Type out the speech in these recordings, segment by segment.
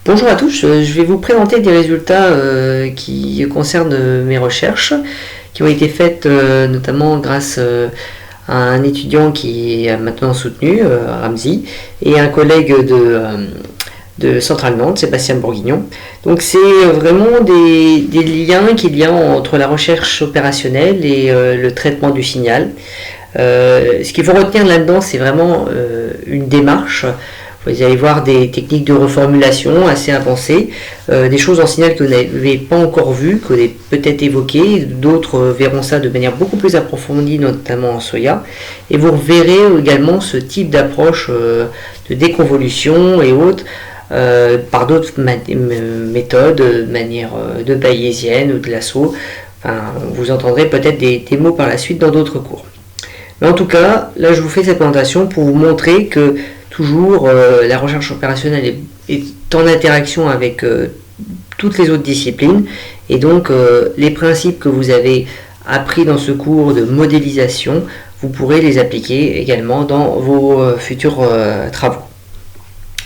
Bonjour à tous, je vais vous présenter des résultats qui concernent mes recherches, qui ont été faites notamment grâce à un étudiant qui est maintenant soutenu, Ramzi, et un collègue de Centrale Nantes, Sébastien Bourguignon. Donc c'est vraiment des liens qu'il y a entre la recherche opérationnelle et le traitement du signal. Ce qu'il faut retenir là-dedans, c'est vraiment une démarche. Vous allez voir des techniques de reformulation assez avancées, des choses en signal que vous n'avez pas encore vues, que vous avez peut-être évoquées, d'autres verront ça de manière beaucoup plus approfondie, notamment en soya, et vous verrez également ce type d'approche de déconvolution et autres par d'autres méthodes, de manière de bayésienne ou de lasso. Enfin, vous entendrez peut-être des mots par la suite dans d'autres cours. Mais en tout cas, là je vous fais cette présentation pour vous montrer que toujours, la recherche opérationnelle est en interaction avec toutes les autres disciplines, et donc les principes que vous avez appris dans ce cours de modélisation, vous pourrez les appliquer également dans vos futurs travaux.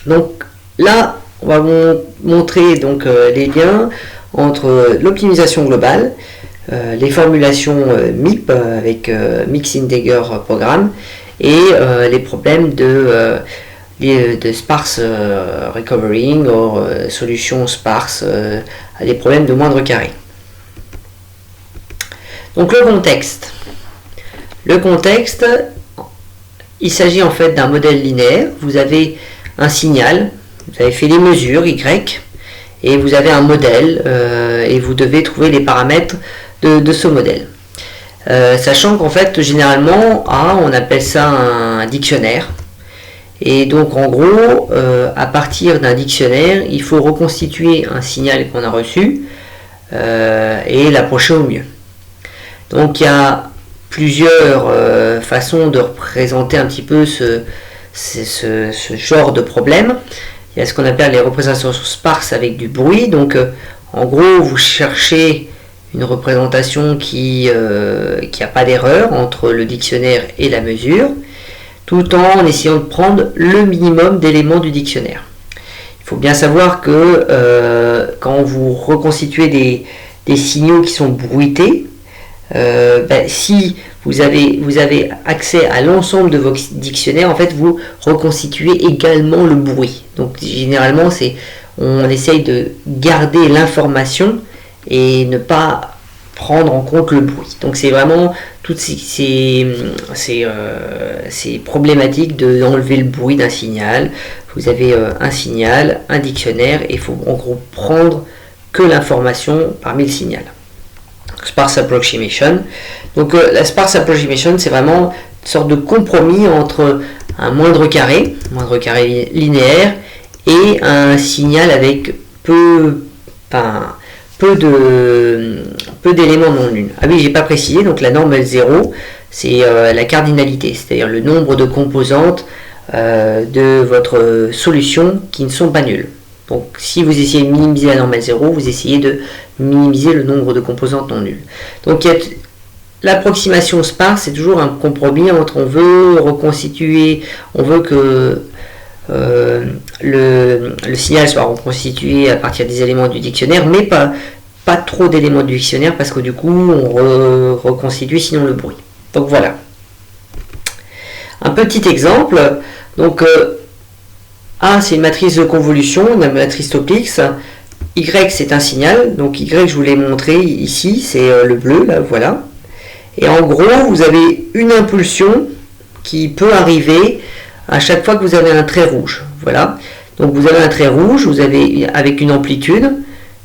Donc là, on va vous montrer donc, les liens entre l'optimisation globale, les formulations MIP avec Mix Integer Programme, et les problèmes de sparse recovering ou solutions sparse, les problèmes de moindre carré. Donc le contexte. Le contexte, il s'agit en fait d'un modèle linéaire. Vous avez un signal, vous avez fait les mesures Y, et vous avez un modèle, et vous devez trouver les paramètres de ce modèle. Sachant qu'en fait, généralement, on appelle ça un dictionnaire. Et donc, en gros, à partir d'un dictionnaire, il faut reconstituer un signal qu'on a reçu et l'approcher au mieux. Donc, il y a plusieurs façons de représenter un petit peu ce genre de problème. Il y a ce qu'on appelle les représentations sparses avec du bruit. Donc, en gros, vous cherchez une représentation qui n'a pas d'erreur entre le dictionnaire et la mesure, tout en essayant de prendre le minimum d'éléments du dictionnaire. Il faut bien savoir que quand vous reconstituez des signaux qui sont bruités, si vous avez accès à l'ensemble de vos dictionnaires, en fait, vous reconstituez également le bruit. Donc généralement, on essaye de garder l'information et ne pas prendre en compte le bruit. Donc c'est vraiment toutes ces problématiques d'enlever le bruit d'un signal. Vous avez un signal, un dictionnaire, et il faut en gros prendre que l'information parmi le signal. Sparse approximation. Donc la sparse approximation, c'est vraiment une sorte de compromis entre un moindre carré linéaire, et un signal avec peu d'éléments non nuls. Ah oui, j'ai pas précisé, donc la norme L0, c'est la cardinalité, c'est-à-dire le nombre de composantes de votre solution qui ne sont pas nulles. Donc si vous essayez de minimiser la norme L0, vous essayez de minimiser le nombre de composantes non nulles. Donc l'approximation sparse, c'est toujours un compromis entre on veut que le signal soit reconstitué à partir des éléments du dictionnaire, mais pas trop d'éléments du dictionnaire, parce que du coup on reconstitue sinon le bruit. Donc voilà. Un petit exemple. Donc A, c'est une matrice de convolution, une matrice Topics. Y, c'est un signal. Donc Y, je vous l'ai montré ici, c'est le bleu, là, voilà. Et en gros, vous avez une impulsion qui peut arriver à chaque fois que vous avez un trait rouge. Voilà. Donc vous avez un trait rouge, vous avez avec une amplitude,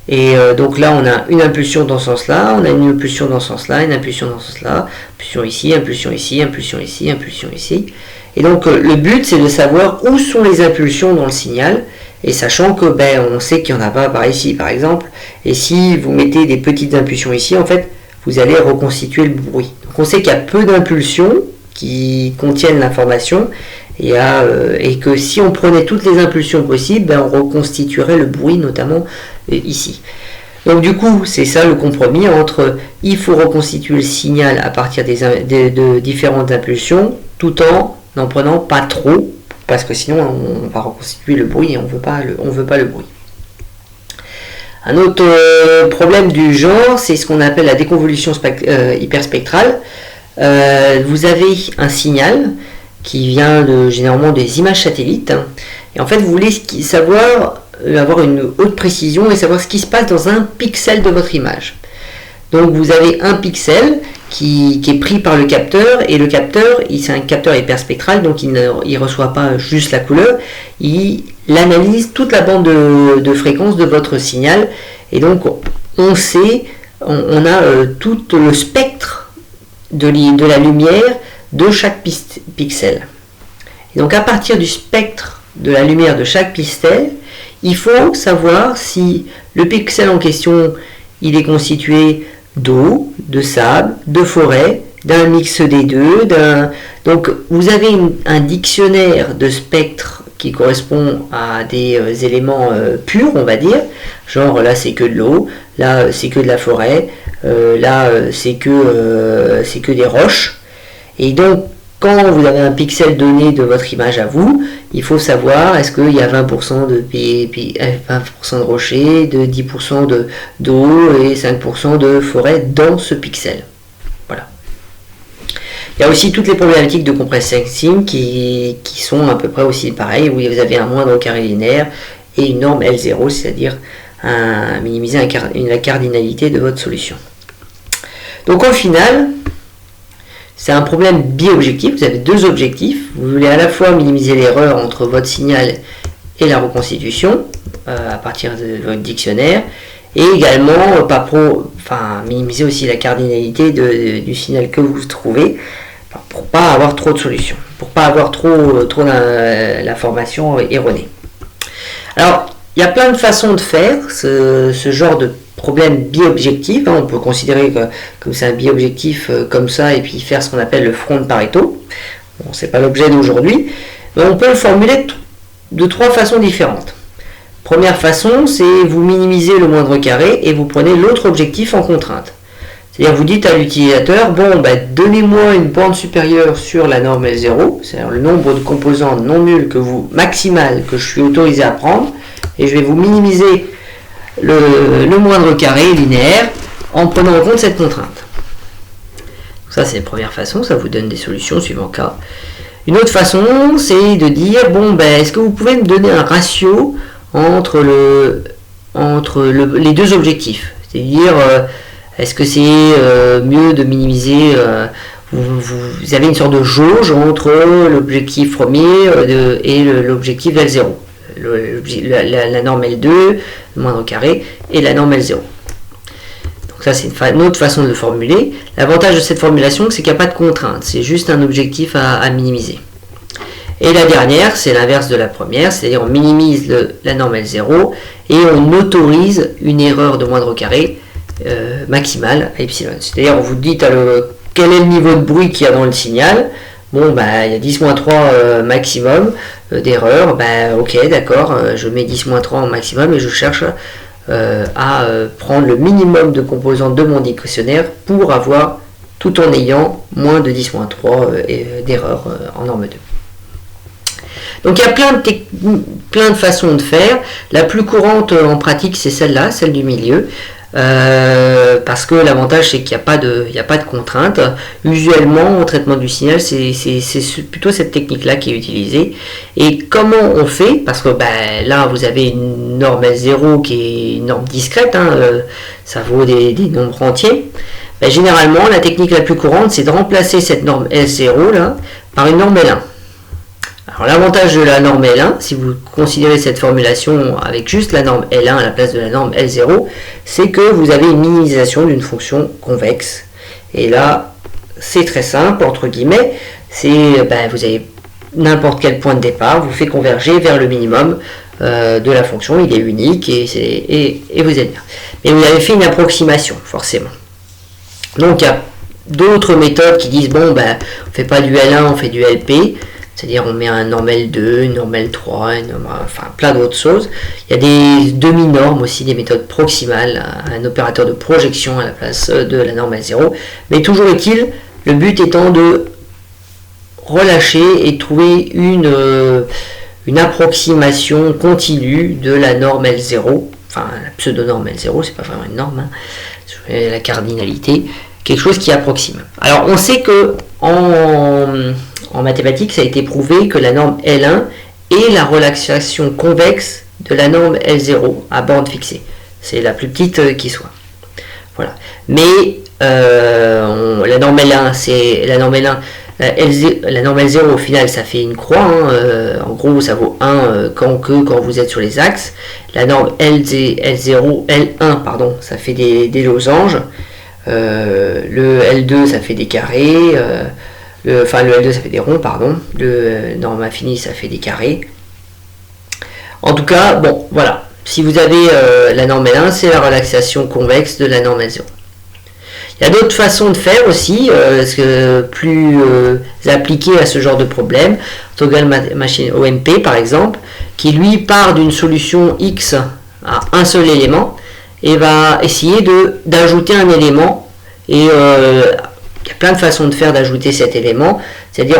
et donc là on a une impulsion dans ce sens-là, on a une impulsion dans ce sens-là, une impulsion dans ce sens-là, impulsion ici, impulsion ici, impulsion ici, impulsion ici. Et donc le but, c'est de savoir où sont les impulsions dans le signal, et sachant que on sait qu'il n'y en a pas par ici par exemple, et si vous mettez des petites impulsions ici, en fait vous allez reconstituer le bruit. Donc on sait qu'il y a peu d'impulsions qui contiennent l'information, et que si on prenait toutes les impulsions possibles, on reconstituerait le bruit, notamment ici. Donc du coup, c'est ça le compromis entre il faut reconstituer le signal à partir de différentes impulsions, tout en n'en prenant pas trop, parce que sinon on va reconstituer le bruit et on veut pas le bruit. Un autre problème du genre, c'est ce qu'on appelle la déconvolution hyperspectrale. Vous avez un signal qui vient généralement des images satellites, hein, et en fait vous voulez savoir, avoir une haute précision et savoir ce qui se passe dans un pixel de votre image. Donc vous avez un pixel qui est pris par le capteur, et le capteur, c'est un capteur hyperspectral, donc il ne reçoit pas juste la couleur, il analyse toute la bande de fréquence de votre signal, et donc on sait, on a tout le spectre de la lumière de chaque pixel. Et donc à partir du spectre de la lumière de chaque pixel, il faut savoir si le pixel en question il est constitué d'eau, de sable, de forêt, d'un mix des deux. Donc vous avez un dictionnaire de spectres qui correspond à des éléments purs, on va dire. Genre là c'est que de l'eau, là c'est que de la forêt, là c'est que des roches. Et donc quand vous avez un pixel donné de votre image à vous, il faut savoir est-ce qu'il y a 20% de rochers, de 10% d'eau et 5% de forêt dans ce pixel. Voilà. Il y a aussi toutes les problématiques de compressing qui sont à peu près aussi pareilles, où vous avez un moindre carré linéaire et une norme L0, c'est-à-dire minimiser la cardinalité de votre solution. Donc au final, c'est un problème biobjectif, vous avez deux objectifs, vous voulez à la fois minimiser l'erreur entre votre signal et la reconstitution à partir de votre dictionnaire, et également minimiser aussi la cardinalité du signal que vous trouvez pour ne pas avoir trop de solutions, pour ne pas avoir trop d'informations erronées. Alors, il y a plein de façons de faire ce genre de problème biobjectif, hein. On peut considérer que c'est un biobjectif comme ça et puis faire ce qu'on appelle le front de Pareto. Bon, c'est pas l'objet d'aujourd'hui, mais on peut le formuler de trois façons différentes. Première façon, c'est vous minimisez le moindre carré et vous prenez l'autre objectif en contrainte. C'est-à-dire vous dites à l'utilisateur, bon, donnez-moi une bande supérieure sur la norme L0, c'est-à-dire le nombre de composants non nuls maximal que je suis autorisé à prendre, et je vais vous minimiser le moindre carré linéaire en prenant en compte cette contrainte. Ça c'est la première façon, ça vous donne des solutions suivant cas. Une autre façon, c'est de dire, est-ce que vous pouvez me donner un ratio entre les deux objectifs? C'est-à-dire, est-ce que c'est mieux de minimiser, vous avez une sorte de jauge entre l'objectif premier et l'objectif L0. La norme L2, le moindre carré, et la norme L0. Donc ça c'est une autre façon de le formuler. L'avantage de cette formulation, c'est qu'il n'y a pas de contrainte, c'est juste un objectif à minimiser. Et la dernière, c'est l'inverse de la première, c'est-à-dire on minimise la norme L0 et on autorise une erreur de moindre carré maximale à epsilon. C'est-à-dire on vous dit quel est le niveau de bruit qu'il y a dans le signal. Bon, il y a 10-3 maximum d'erreur. Ok, d'accord, je mets 10-3 en maximum et je cherche à prendre le minimum de composants de mon dictionnaire pour avoir, tout en ayant moins de 10-3 d'erreur en norme 2. Donc il y a plein de façons de faire. La plus courante en pratique, c'est celle-là, celle du milieu. Parce que l'avantage c'est qu'il n'y a pas de contrainte. Usuellement au traitement du signal c'est plutôt cette technique là qui est utilisée. Et comment on fait? Parce que là vous avez une norme L0 qui est une norme discrète, hein, ça vaut des nombres entiers. Généralement la technique la plus courante c'est de remplacer cette norme L0 là par une norme L1. Alors l'avantage de la norme L1, si vous considérez cette formulation avec juste la norme L1 à la place de la norme L0, c'est que vous avez une minimisation d'une fonction convexe. Et là, c'est très simple, entre guillemets, vous avez n'importe quel point de départ, vous fait converger vers le minimum de la fonction, il est unique et vous êtes bien. Mais vous avez fait une approximation, forcément. Donc il y a d'autres méthodes qui disent, on ne fait pas du L1, on fait du LP. C'est-à-dire on met un norme L2, une norme L3, plein d'autres choses. Il y a des demi-normes aussi, des méthodes proximales, un opérateur de projection à la place de la norme L0. Mais toujours est-il, le but étant de relâcher et de trouver une approximation continue de la norme L0 enfin la pseudo-norme L0, c'est pas vraiment une norme, hein, la cardinalité, quelque chose qui approxime. Alors on sait que en mathématiques, ça a été prouvé que la norme L1 est la relaxation convexe de la norme L0 à borne fixée. C'est la plus petite qui soit. Voilà. Mais la norme L1, c'est la norme L1. La norme L0 au final ça fait une croix, hein, en gros ça vaut 1 quand vous êtes sur les axes. La norme L0, L1 pardon, ça fait des losanges. Le L2 ça fait des carrés, le L2 ça fait des ronds, pardon. Le norme infinie ça fait des carrés. En tout cas, bon voilà, si vous avez la norme L1, c'est la relaxation convexe de la norme L0. Il y a d'autres façons de faire aussi, plus appliquées à ce genre de problème. Orthogonal machine OMP par exemple, qui lui part d'une solution X à un seul élément et va essayer d'ajouter un élément. Et il y a plein de façons de faire d'ajouter cet élément. C'est-à-dire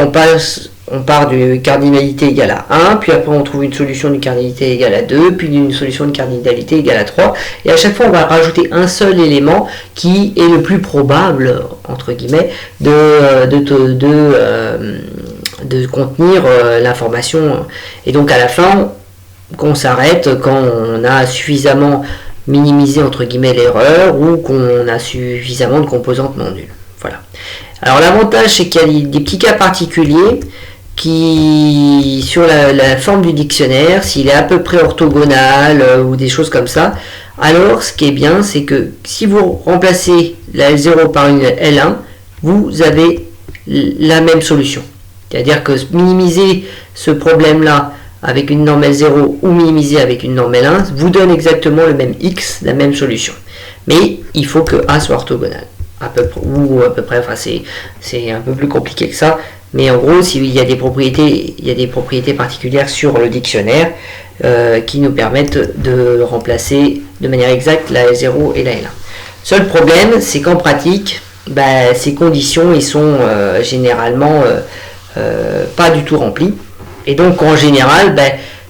on part d'une cardinalité égale à 1, puis après on trouve une solution d'une cardinalité égale à 2, puis une solution de cardinalité égale à 3, et à chaque fois on va rajouter un seul élément qui est le plus probable, entre guillemets, de contenir l'information. Et donc à la fin, qu'on s'arrête quand on a suffisamment minimisé, entre guillemets, l'erreur, ou qu'on a suffisamment de composantes non nulles. Voilà. Alors l'avantage, c'est qu'il y a des petits cas particuliers qui, sur la forme du dictionnaire, s'il est à peu près orthogonal ou des choses comme ça, alors ce qui est bien, c'est que si vous remplacez la L0 par une L1, vous avez la même solution. C'est-à-dire que minimiser ce problème-là avec une norme L0 ou minimiser avec une norme L1 vous donne exactement le même X, la même solution. Mais il faut que A soit orthogonal. À peu près, enfin c'est un peu plus compliqué que ça, mais en gros il y a des propriétés particulières sur le dictionnaire qui nous permettent de remplacer de manière exacte la L0 et la L1. Seul problème, c'est qu'en pratique, ces conditions ils sont généralement pas du tout remplies, et donc en général,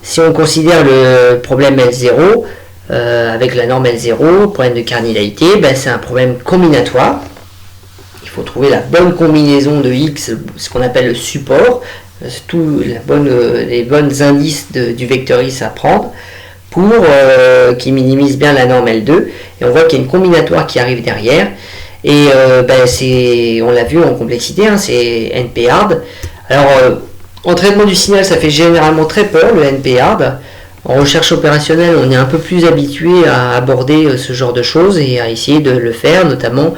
si on considère le problème L0 avec la norme L0, problème de cardinalité, c'est un problème combinatoire. Il faut trouver la bonne combinaison de X, ce qu'on appelle le support, les bonnes indices du vecteur X à prendre pour qui minimise bien la norme L2. Et on voit qu'il y a une combinatoire qui arrive derrière. Et on l'a vu en complexité, hein, c'est NP-hard. Alors, en traitement du signal, ça fait généralement très peur, le NP-hard. En recherche opérationnelle, on est un peu plus habitué à aborder ce genre de choses et à essayer de le faire, notamment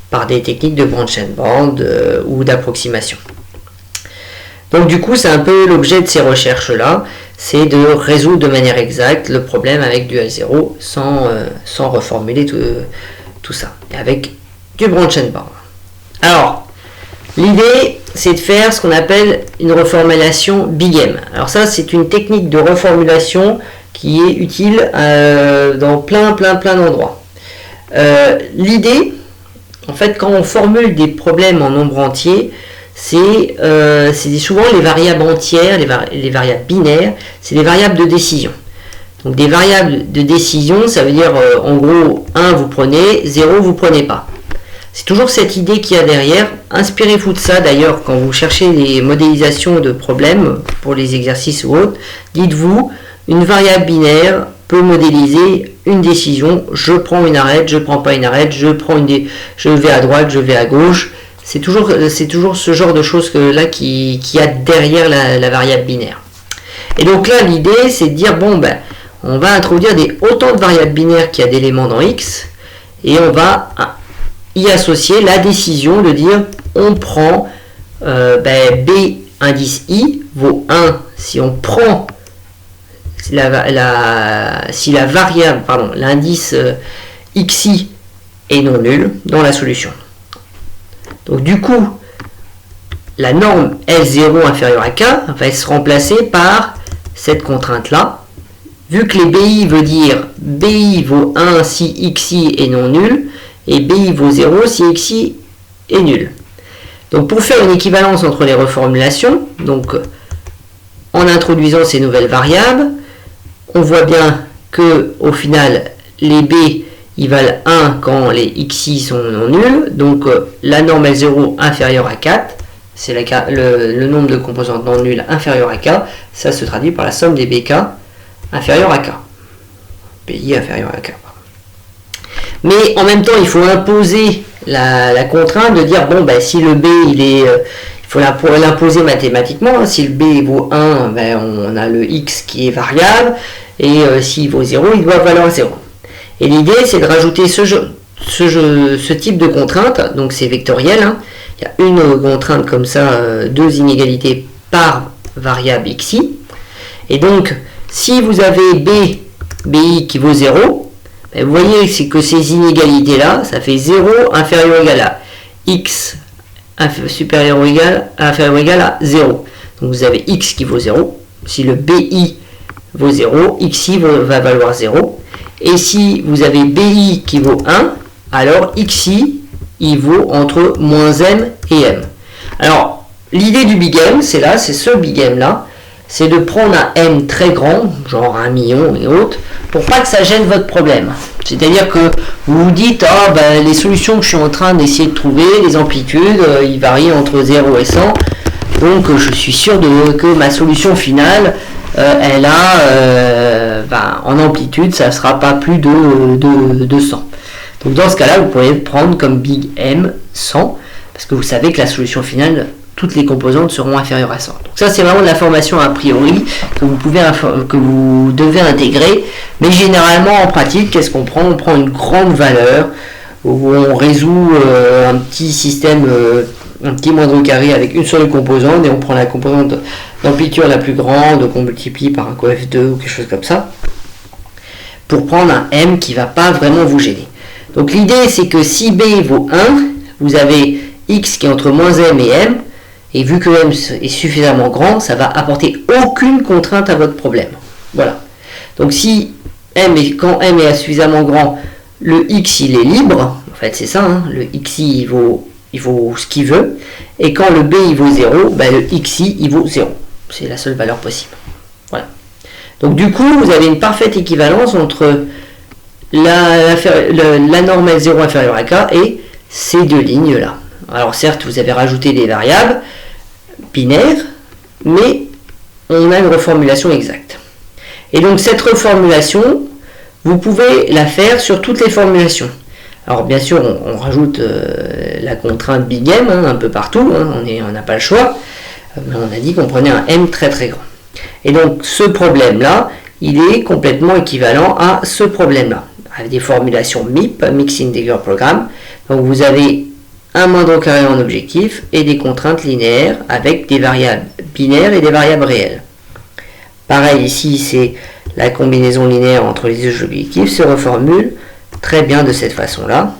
par des techniques de branch and band ou d'approximation. Donc du coup, c'est un peu l'objet de ces recherches-là, c'est de résoudre de manière exacte le problème avec du L0 sans reformuler tout ça, et avec du branch and band. Alors, l'idée, c'est de faire ce qu'on appelle une reformulation Big M. Alors ça, c'est une technique de reformulation qui est utile dans plein d'endroits. L'idée, en fait, quand on formule des problèmes en nombre entier, c'est souvent les variables entières, les variables binaires, c'est des variables de décision. Donc des variables de décision, ça veut dire en gros 1 vous prenez, 0 vous prenez pas. C'est toujours cette idée qu'il y a derrière. Inspirez-vous de ça d'ailleurs quand vous cherchez des modélisations de problèmes pour les exercices ou autres. Dites-vous, une variable binaire peut modéliser une décision. Je prends une arête, je prends pas une arête, je vais à droite, je vais à gauche. C'est toujours ce genre de choses qu'il y a derrière la variable binaire. Et donc là, l'idée, c'est de dire, on va introduire autant de variables binaires qu'il y a d'éléments dans X, et on va y associer la décision de dire on prend B indice I vaut 1 si on prend l'indice XI est non nul dans la solution. Donc du coup, la norme L0 inférieure à K va se remplacer par cette contrainte-là. Vu que les BI veut dire BI vaut 1 si XI est non nul, et BI vaut 0 si XI est nul. Donc pour faire une équivalence entre les reformulations, donc en introduisant ces nouvelles variables, on voit bien que au final les b ils valent 1 quand les xi sont non nuls, donc la norme L0 inférieure à 4, c'est le nombre de composantes non nulles inférieur à k, ça se traduit par la somme des bk inférieure à k. BI inférieur à k. Mais en même temps, il faut imposer la contrainte de dire, bon, ben, si le b, il faut l'imposer mathématiquement. Si le b vaut 1, ben, on a le x qui est variable, et s'il vaut 0, il doit valoir 0. Et l'idée, c'est de rajouter ce type de contrainte, donc c'est vectoriel, hein. Il y a une contrainte comme ça, deux inégalités par variable xi, et donc, si vous avez bi qui vaut 0, ben vous voyez que ces inégalités-là, ça fait 0 inférieur ou égal à x supérieur ou égal, inférieur ou égal à 0. Donc vous avez x qui vaut 0. Si le bi vaut 0, xi va valoir 0. Et si vous avez bi qui vaut 1, alors xi, il vaut entre moins m et m. Alors, l'idée du big M, c'est ce big M-là, c'est de prendre un M très grand, genre 1 million et autres, pour pas que ça gêne votre problème. C'est-à-dire que vous vous dites, ah ben les solutions que je suis en train d'essayer de trouver, les amplitudes, ils varient entre 0 et 100, donc je suis sûr que ma solution finale, elle a, en amplitude, ça ne sera pas plus de 100. Donc dans ce cas-là, vous pouvez prendre comme big M 100, parce que vous savez que la solution finale, toutes les composantes seront inférieures à 100. Donc ça, c'est vraiment de l'information a priori que vous devez intégrer. Mais généralement, en pratique, qu'est-ce qu'on prend? On prend une grande valeur où on résout un petit système, un petit moindre carré avec une seule composante, et on prend la composante d'amplitude la plus grande qu'on multiplie par un coef 2 ou quelque chose comme ça, pour prendre un M qui ne va pas vraiment vous gêner. Donc l'idée, c'est que si B vaut 1, vous avez X qui est entre moins M et M, et vu que M est suffisamment grand, ça va apporter aucune contrainte à votre problème. Voilà. Donc si quand M est suffisamment grand, le X il est libre, en fait c'est ça, hein, le XI il vaut ce qu'il veut, et quand le B il vaut 0, ben, le XI il vaut 0. C'est la seule valeur possible. Voilà. Donc du coup, vous avez une parfaite équivalence entre la norme L0 inférieure à K et ces deux lignes-là. Alors certes, vous avez rajouté des variables binaires, mais on a une reformulation exacte. Et donc cette reformulation, vous pouvez la faire sur toutes les formulations. Alors bien sûr, on rajoute la contrainte big M un peu partout, hein, on n'a pas le choix, mais on a dit qu'on prenait un M très très grand. Et donc ce problème-là, il est complètement équivalent à ce problème-là, avec des formulations MIP, Mixed Integer Program. Donc vous avez un moindre carré en objectif et des contraintes linéaires avec des variables binaires et des variables réelles. Pareil ici, c'est la combinaison linéaire entre les deux objectifs se reformule très bien de cette façon-là,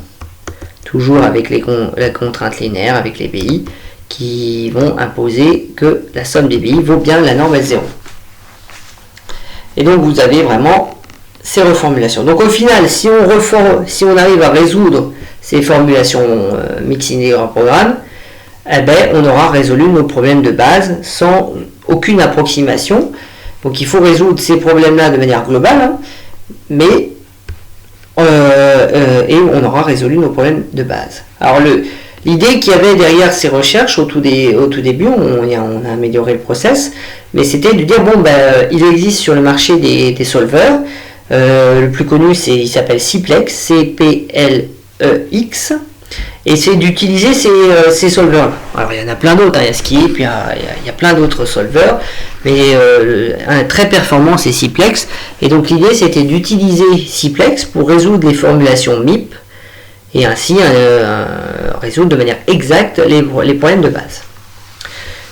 toujours avec la contrainte linéaire avec les BI qui vont imposer que la somme des BI vaut bien la norme L0. Et donc vous avez vraiment ces reformulations. Donc au final, si on arrive à résoudre ces formulations Mixed Integer Program, eh ben, on aura résolu nos problèmes de base sans aucune approximation. Donc il faut résoudre ces problèmes-là de manière globale, hein, mais et on aura résolu nos problèmes de base. Alors l'idée qu'il y avait derrière ces recherches au tout début, on a amélioré le process, mais c'était de dire bon ben il existe sur le marché des solvers. Le plus connu il s'appelle Cplex, CPLEX, et c'est d'utiliser ces solvers. Alors il y en a plein d'autres, hein, il y a Skip, puis il y a plein d'autres solvers, mais un très performant c'est Cplex, et donc l'idée c'était d'utiliser Cplex pour résoudre les formulations MIP, et ainsi résoudre de manière exacte les problèmes de base.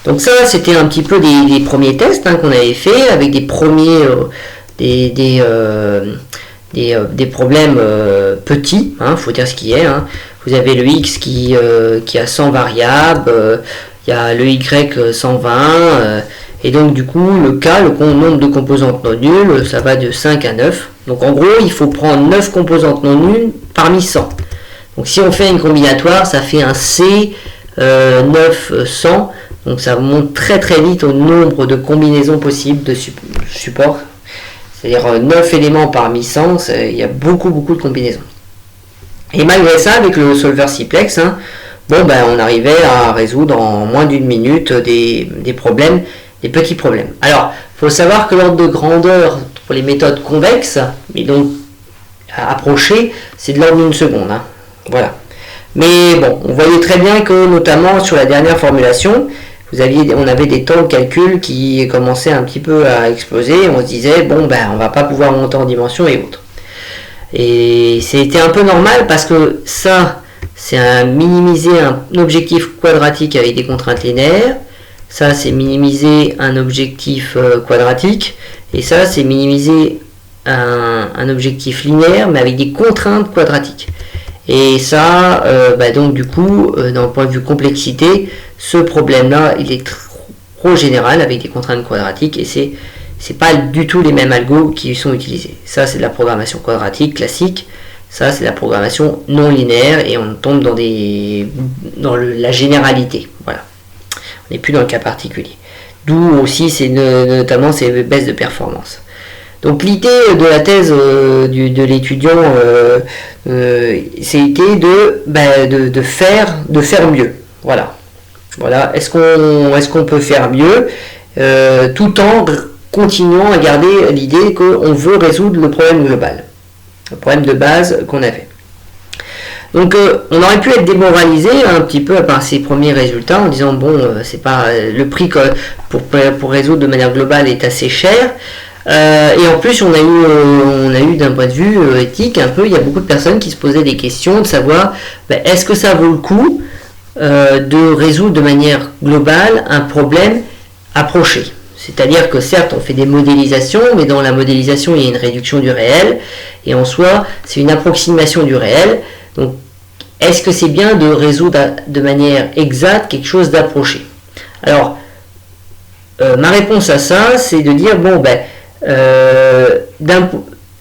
Donc ça c'était un petit peu des premiers tests qu'on avait fait avec des premiers des problèmes petits, faut dire ce qui est. Vous avez le X qui a 100 variables, il y a le Y 120, et donc du coup le K, le nombre de composantes non nulles, ça va de 5 à 9. Donc en gros, il faut prendre 9 composantes non nulles parmi 100. Donc si on fait une combinatoire, ça fait un C 900, donc ça monte très très vite au nombre de combinaisons possibles de supports. c'est-à-dire 9 éléments parmi 100, il y a beaucoup de combinaisons. Et malgré ça, avec le solver simplex, on arrivait à résoudre en moins d'une minute des problèmes, des petits problèmes. Alors, il faut savoir que l'ordre de grandeur pour les méthodes convexes, mais donc approchées, c'est de l'ordre d'une seconde. Voilà. Mais bon, on voyait très bien que, notamment sur la dernière formulation, on avait des temps de calcul qui commençaient un petit peu à exploser. On se disait, on va pas pouvoir monter en dimension et autres. Et c'était un peu normal parce que ça, c'est minimiser un objectif quadratique avec des contraintes linéaires. Ça, c'est minimiser un objectif quadratique. Et ça, c'est minimiser un objectif linéaire, mais avec des contraintes quadratiques. Et ça, donc du coup, d'un point de vue complexité, ce problème-là, il est trop général avec des contraintes quadratiques et c'est pas du tout les mêmes algos qui sont utilisés. Ça, c'est de la programmation quadratique classique. Ça, c'est de la programmation non linéaire et on tombe dans la généralité. Voilà. On n'est plus dans le cas particulier. D'où aussi, notamment ces baisses de performance. Donc l'idée de la thèse de l'étudiant, c'était de faire mieux. Voilà. Est-ce qu'on peut faire mieux tout en continuant à garder l'idée qu'on veut résoudre le problème global, le problème de base qu'on avait. Donc on aurait pu être démoralisé un petit peu par ces premiers résultats en disant c'est pas le prix pour résoudre de manière globale est assez cher. Et en plus on a eu d'un point de vue éthique il y a beaucoup de personnes qui se posaient des questions de savoir est-ce que ça vaut le coup de résoudre de manière globale un problème approché. C'est-à-dire que certes on fait des modélisations, mais dans la modélisation il y a une réduction du réel, et en soi c'est une approximation du réel. Donc est-ce que c'est bien de résoudre de manière exacte quelque chose d'approché? Alors ma réponse à ça c'est de dire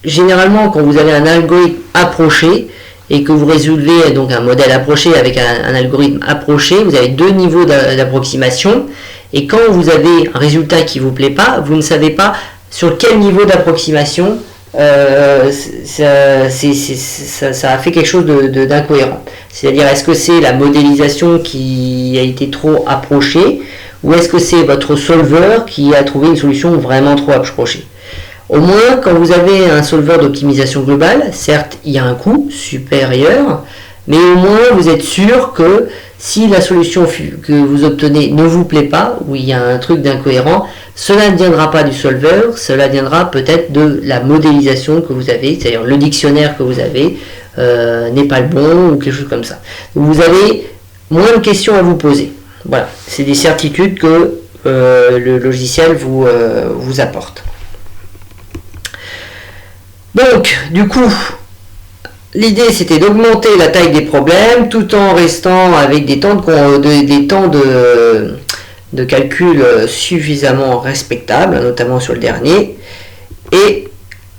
généralement quand vous avez un algorithme approché et que vous résolvez donc un modèle approché avec un algorithme approché, vous avez deux niveaux d'approximation. Et quand vous avez un résultat qui ne vous plaît pas, vous ne savez pas sur quel niveau d'approximation ça a fait quelque chose d'incohérent. C'est-à-dire, est-ce que c'est la modélisation qui a été trop approchée ou est-ce que c'est votre solver qui a trouvé une solution vraiment trop approchée? Au moins, quand vous avez un solver d'optimisation globale, certes, il y a un coût supérieur, mais au moins, vous êtes sûr que si la solution que vous obtenez ne vous plaît pas, ou il y a un truc d'incohérent, cela ne viendra pas du solver, cela viendra peut-être de la modélisation que vous avez, c'est-à-dire le dictionnaire que vous avez n'est pas le bon, ou quelque chose comme ça. Donc vous avez moins de questions à vous poser. Voilà, c'est des certitudes que le logiciel vous apporte. Donc, du coup, l'idée c'était d'augmenter la taille des problèmes tout en restant avec des temps de calcul suffisamment respectables, notamment sur le dernier. Et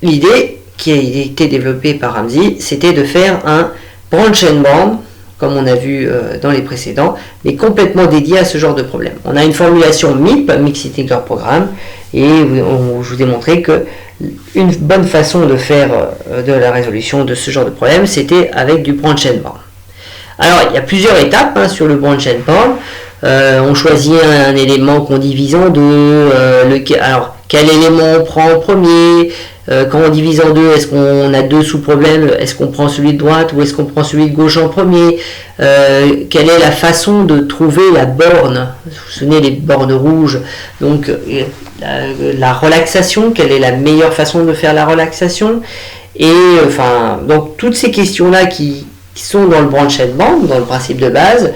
l'idée qui a été développée par Ramsey, c'était de faire un branch and bound, comme on a vu dans les précédents, mais complètement dédié à ce genre de problème. On a une formulation MIP, Mixed Integer Program, et je vous ai montré que une bonne façon de faire de la résolution de ce genre de problème, c'était avec du branch and bound. Alors, il y a plusieurs étapes sur le branch and bound. On choisit un élément qu'on divise en deux. Alors, quel élément on prend en premier? Quand on divise en deux, est-ce qu'on a deux sous-problèmes? Est-ce qu'on prend celui de droite ou est-ce qu'on prend celui de gauche en premier? Quelle est la façon de trouver la borne? Vous vous souvenez, les bornes rouges. Donc, la relaxation, quelle est la meilleure façon de faire la relaxation? Et donc toutes ces questions-là qui sont dans le branch and bound, dans le principe de base,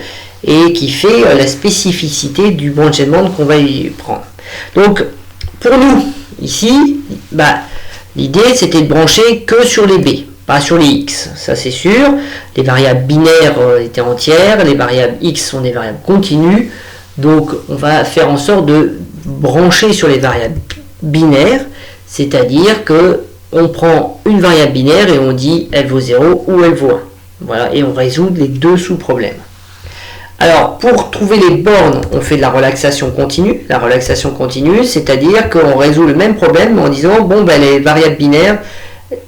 et qui fait la spécificité du branch and bound qu'on va y prendre. Donc, pour nous, ici, l'idée c'était de brancher que sur les B, pas sur les X, ça c'est sûr. Les variables binaires étaient entières, les variables X sont des variables continues, donc on va faire en sorte de brancher sur les variables binaires, c'est-à-dire que on prend une variable binaire et on dit elle vaut 0 ou elle vaut 1. Voilà, et on résout les deux sous-problèmes. Alors, pour trouver les bornes, on fait de la relaxation continue. La relaxation continue, c'est-à-dire qu'on résout le même problème en disant, bon, ben, les variables binaires,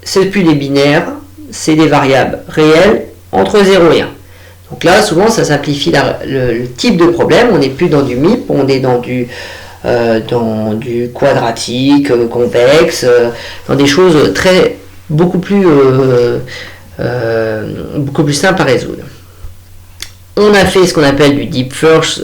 c'est plus des binaires, c'est des variables réelles entre 0 et 1. Donc là, souvent, ça simplifie le type de problème. On n'est plus dans du MIP, on est dans du quadratique, convexe, dans des choses beaucoup plus simples à résoudre. On a fait ce qu'on appelle du deep first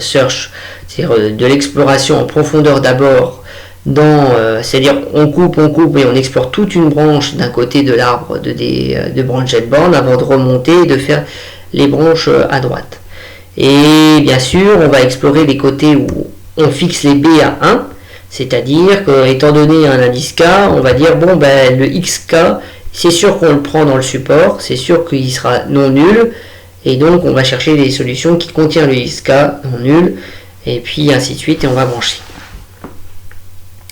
search, c'est-à-dire de l'exploration en profondeur d'abord, c'est-à-dire on coupe et on explore toute une branche d'un côté de l'arbre de branched born avant de remonter et de faire les branches à droite. Et bien sûr, on va explorer les côtés où on fixe les B à 1, c'est-à-dire qu'étant donné un indice K, on va dire, bon, ben, le XK, c'est sûr qu'on le prend dans le support, c'est sûr qu'il sera non nul, et donc on va chercher des solutions qui contiennent le XK non nul, et puis ainsi de suite, et on va brancher.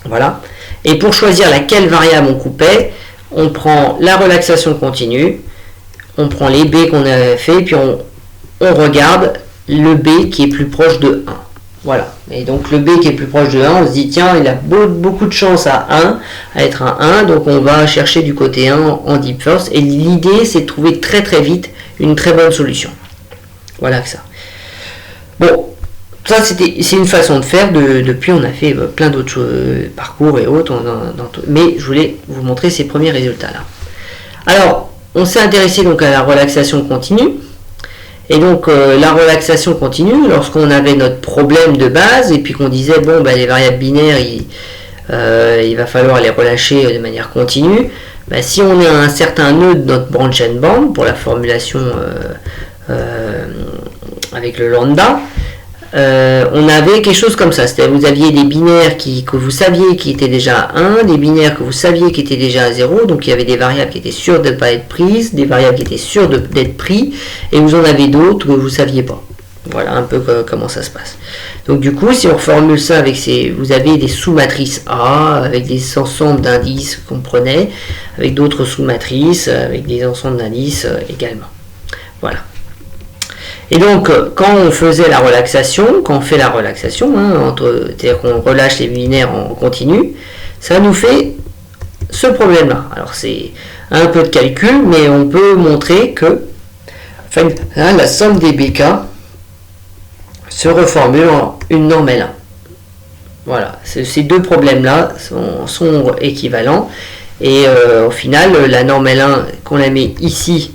Voilà. Et pour choisir laquelle variable on coupait, on prend la relaxation continue, on prend les B qu'on avait fait, puis on regarde le B qui est plus proche de 1. Voilà. Et donc le B qui est plus proche de 1, on se dit tiens, il a beaucoup de chance à être un 1, donc on va chercher du côté 1 en deep first. Et l'idée, c'est de trouver très très vite une très bonne solution. Voilà que ça. Bon, ça c'est une façon de faire. Depuis, on a fait plein d'autres parcours et autres, mais je voulais vous montrer ces premiers résultats là. Alors, on s'est intéressé donc à la relaxation continue. Et donc la relaxation continue, lorsqu'on avait notre problème de base et puis qu'on disait bon, ben, les variables binaires, il va falloir les relâcher de manière continue, ben, si on est à un certain nœud de notre branched born pour la formulation avec le lambda, on avait quelque chose comme ça, c'est-à-dire vous aviez des binaires que vous saviez qui étaient déjà à 1, des binaires que vous saviez qui étaient déjà à 0, donc il y avait des variables qui étaient sûres de ne pas être prises, des variables qui étaient sûres d'être prises, et vous en avez d'autres que vous ne saviez pas. Voilà un peu comment ça se passe. Donc du coup, si on reformule ça avec vous avez des sous-matrices A, avec des ensembles d'indices qu'on prenait, avec d'autres sous-matrices, avec des ensembles d'indices également. Voilà. Et donc, quand on faisait la relaxation, c'est-à-dire qu'on relâche les binaires en continu, ça nous fait ce problème-là. Alors, c'est un peu de calcul, mais on peut montrer que la somme des BK se reformule en une norme L1. Voilà, ces deux problèmes-là sont équivalents. Et au final, la norme L1 qu'on la met ici,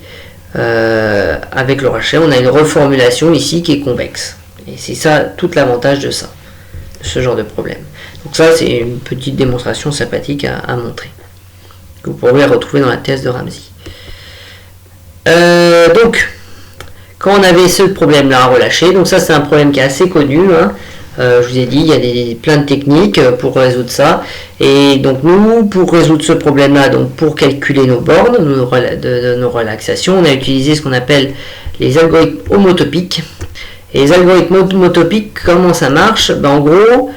avec le rachet, on a une reformulation ici qui est convexe. Et c'est ça tout l'avantage de ça, ce genre de problème. Donc ça, c'est une petite démonstration sympathique à montrer, que vous pourrez retrouver dans la thèse de Ramsey. Donc, quand on avait ce problème-là à relâcher, donc ça c'est un problème qui est assez connu, hein. Je vous ai dit, il y a plein de techniques pour résoudre ça. Et donc nous, pour résoudre ce problème-là, donc pour calculer nos bornes, de nos relaxations, on a utilisé ce qu'on appelle les algorithmes homotopiques. Et les algorithmes homotopiques, comment ça marche? En gros,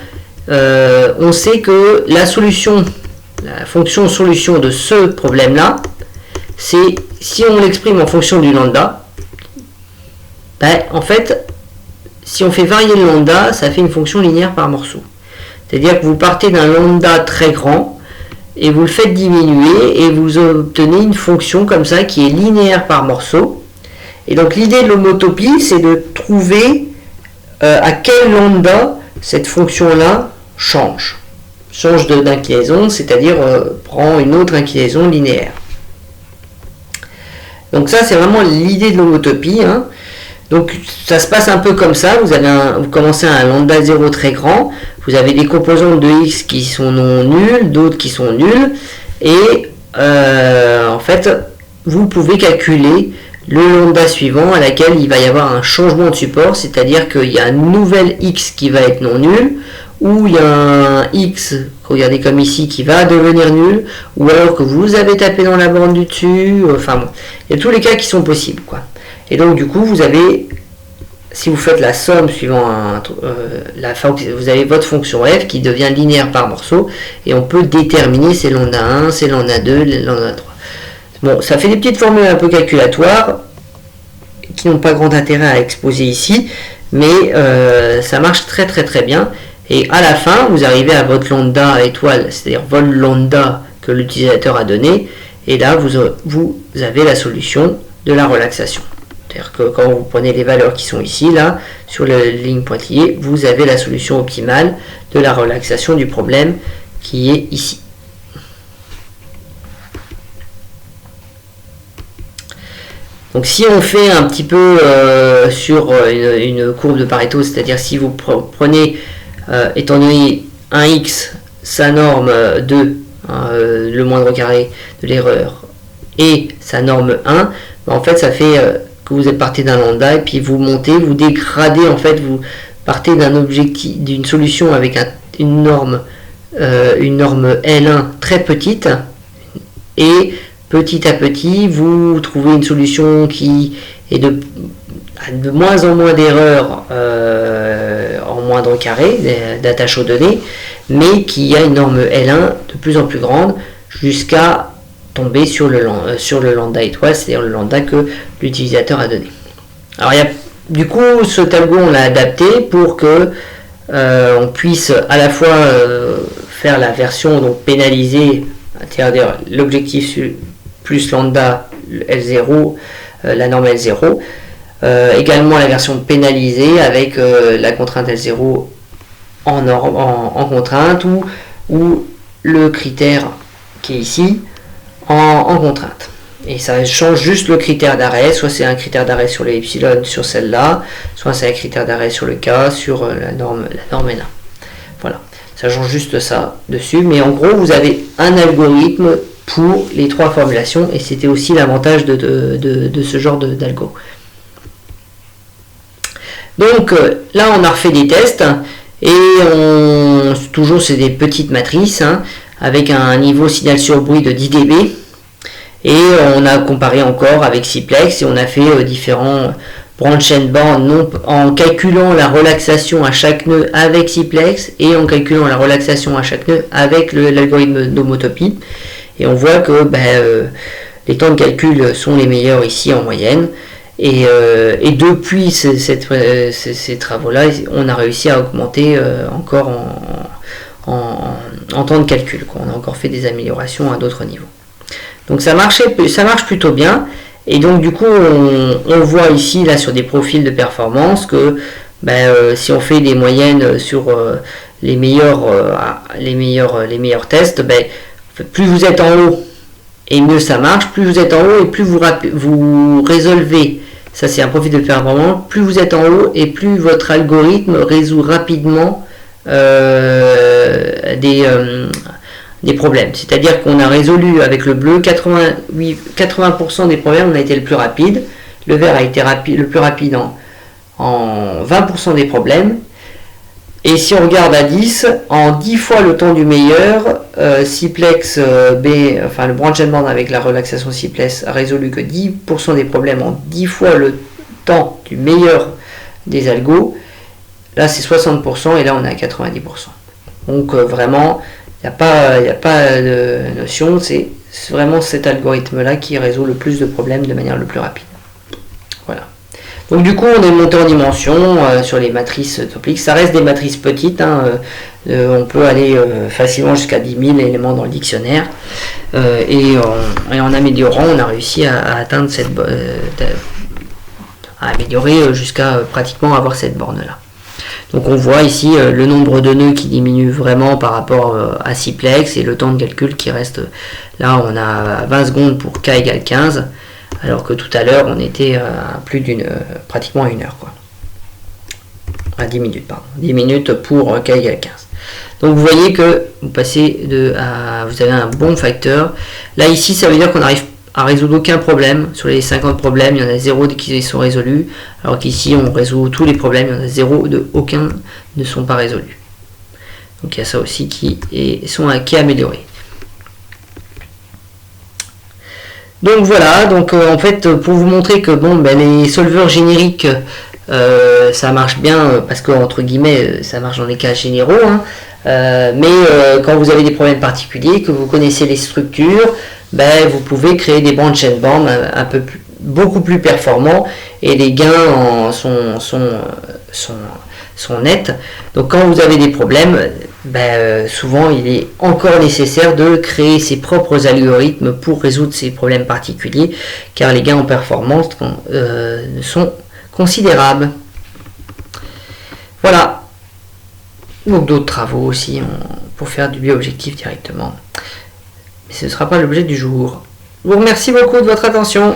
on sait que la fonction solution de ce problème-là, c'est si on l'exprime en fonction du lambda, en fait, si on fait varier le lambda, ça fait une fonction linéaire par morceau. C'est-à-dire que vous partez d'un lambda très grand et vous le faites diminuer et vous obtenez une fonction comme ça qui est linéaire par morceau. Et donc l'idée de l'homotopie, c'est de trouver à quel lambda cette fonction-là change d'inclinaison, c'est-à-dire prend une autre inclinaison linéaire. Donc ça, c'est vraiment l'idée de l'homotopie, hein. Donc ça se passe un peu comme ça, vous commencez à un lambda 0 très grand, vous avez des composantes de x qui sont non nulles, d'autres qui sont nulles, et en fait vous pouvez calculer le lambda suivant à laquelle il va y avoir un changement de support, c'est-à-dire qu'il y a un nouvel x qui va être non nul, ou il y a un x, regardez comme ici, qui va devenir nul, ou alors que vous avez tapé dans la borne du dessus, enfin bon, il y a tous les cas qui sont possibles, quoi. Et donc du coup, vous avez, si vous faites la somme suivant vous avez votre fonction f qui devient linéaire par morceau, et on peut déterminer c'est lambda 1, c'est lambda 2, lambda 3. Bon, ça fait des petites formules un peu calculatoires qui n'ont pas grand intérêt à exposer ici, mais ça marche très bien. Et à la fin, vous arrivez à votre lambda étoile, c'est-à-dire vol lambda que l'utilisateur a donné, et là vous avez la solution de la relaxation. C'est-à-dire que quand vous prenez les valeurs qui sont ici, là, sur la ligne pointillée, vous avez la solution optimale de la relaxation du problème qui est ici. Donc si on fait un petit peu sur une courbe de Pareto, c'est-à-dire si vous prenez, étant donné 1x, sa norme 2, le moindre carré de l'erreur, et sa norme 1, en fait ça fait que vous êtes parti d'un lambda et puis vous montez, vous dégradez, en fait vous partez d'un objectif, d'une solution avec une norme L1 très petite, et petit à petit vous trouvez une solution qui est de moins en moins d'erreurs en moindre carré d'attache aux données, mais qui a une norme L1 de plus en plus grande jusqu'à tomber sur le lambda étoile, c'est-à-dire le lambda que l'utilisateur a donné. Alors du coup, ce algo on l'a adapté pour que on puisse à la fois faire la version donc pénalisée, c'est-à-dire l'objectif plus lambda L0, la norme L0, également la version pénalisée avec la contrainte L0 en contrainte, ou le critère qui est ici en contrainte. Et ça change juste le critère d'arrêt, soit c'est un critère d'arrêt sur les epsilon sur celle-là, soit c'est un critère d'arrêt sur le K sur la norme N1. Voilà, ça change juste ça dessus, mais en gros vous avez un algorithme pour les trois formulations, et c'était aussi l'avantage de ce genre d'algo. Donc là on a refait des tests, et toujours c'est des petites matrices, avec un niveau signal sur bruit de 10 dB, et on a comparé encore avec Simplex, et on a fait différents branch and born en calculant la relaxation à chaque nœud avec Simplex, et en calculant la relaxation à chaque nœud avec l'algorithme d'homotopie, et on voit que les temps de calcul sont les meilleurs ici en moyenne. Et depuis ces travaux-là, on a réussi à augmenter encore en temps de calcul. On a encore fait des améliorations à d'autres niveaux. Donc ça marche plutôt bien. Et donc du coup, on voit ici là sur des profils de performance que si on fait des moyennes sur les meilleurs tests, plus vous êtes en haut et mieux ça marche, plus vous êtes en haut et plus vous résolvez. Ça c'est un profil de performance. Plus vous êtes en haut et plus votre algorithme résout rapidement des problèmes. C'est-à-dire qu'on a résolu avec le bleu 80% des problèmes, on a été le plus rapide. Le vert a été le plus rapide en 20% des problèmes. Et si on regarde à 10, en 10 fois le temps du meilleur, Simplex le branch and born avec la relaxation Simplex a résolu que 10% des problèmes en 10 fois le temps du meilleur des algos. Là c'est 60% et là on est à 90%. Donc vraiment, il n'y a pas de notion, c'est vraiment cet algorithme-là qui résout le plus de problèmes de manière le plus rapide. Voilà. Donc du coup on est monté en dimension sur les matrices topiques. Ça reste des matrices petites, on peut aller facilement jusqu'à 10 000 éléments dans le dictionnaire, et en améliorant on a réussi à atteindre à améliorer jusqu'à pratiquement avoir cette borne là. Donc on voit ici le nombre de nœuds qui diminue vraiment par rapport à Simplex, et le temps de calcul qui reste, là on a 20 secondes pour k égale 15, alors que tout à l'heure on était à pratiquement 1 heure, à 10 minutes, pardon. 10 minutes pour k égale 15. Donc vous voyez que vous passez vous avez un bon facteur. Là ici ça veut dire qu'on arrive à résoudre aucun problème. Sur les 50 problèmes, il y en a 0 qui sont résolus, alors qu'ici on résout tous les problèmes, il y en a 0 aucun ne sont pas résolus. Donc il y a ça aussi qui est amélioré. Donc voilà, en fait pour vous montrer que les solveurs génériques ça marche bien, parce que entre guillemets ça marche dans les cas généraux, mais quand vous avez des problèmes particuliers, que vous connaissez les structures, vous pouvez créer des branch and born un peu beaucoup plus performant et les gains sont nets. Donc quand vous avez des problèmes, souvent il est encore nécessaire de créer ses propres algorithmes pour résoudre ces problèmes particuliers, car les gains en performance sont considérables. Voilà. Donc d'autres travaux aussi pour faire du bioobjectif directement. Mais ce ne sera pas l'objet du jour. Je vous remercie beaucoup de votre attention.